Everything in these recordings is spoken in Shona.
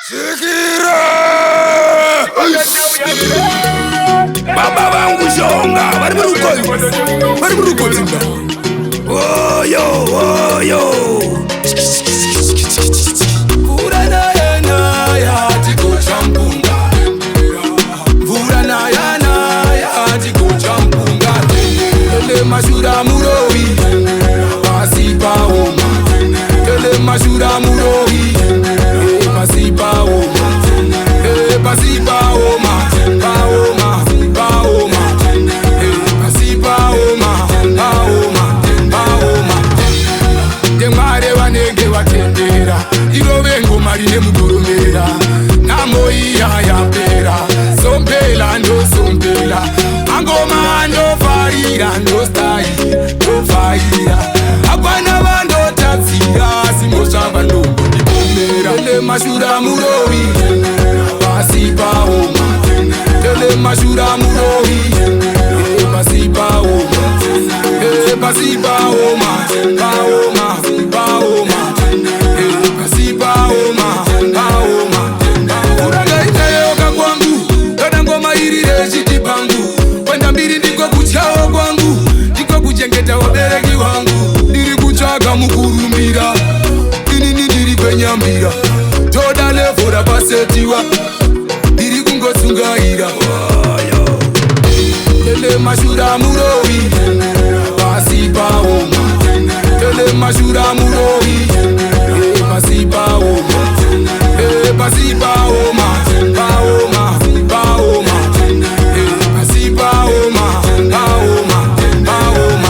Shikira Baba vangu shonga vari murukoti oyo Mvura naya naya tikocha mpunga Mvura naya naya tikocha mpunga Tele mashura murowi Pasipa oma Tele mashura murowi Pasipa oma Pasipa oma Paoma Paoma Pasipa oma Paoma Paoma Demare wanenge watendera Irovengo marine mugurumera Namo iya yapera Sompela ndo sompela Angoma ndo farira ndo stai ndo farira Apana bando tatsira Simosava ndo mbodipomera Tele mashura murowi Pasipa oma Tele mashura murowi Pasipa oma Pasipa oma Paoma Paoma Pasipa oma Paoma Uraga itayoka kwangu Kana ngoma irire chiti pangu Kwenda mbiri ndiko kuchao kwangu Ndiko kuchengeta wabereki wangu Ndiri kuchaga mukurumira Inini ndiri kwenyambira Toda levora pasetiwa Ndiri kungotungaira Tele mashura murowi Pasipa oma Tele mashura murowi Pasipa oma Pasipa oma Paoma Paoma Pasipa oma Paoma Paoma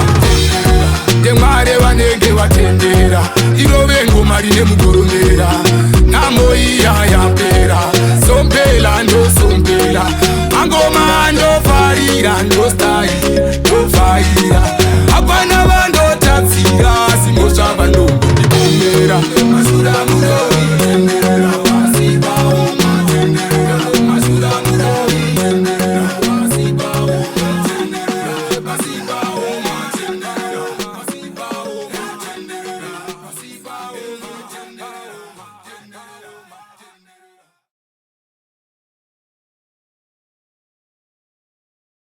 Demare wanenge watendera Irovengo marine mugurumera Namo iya yapera Sompela ndo sompela Angoma ndo farira ndo star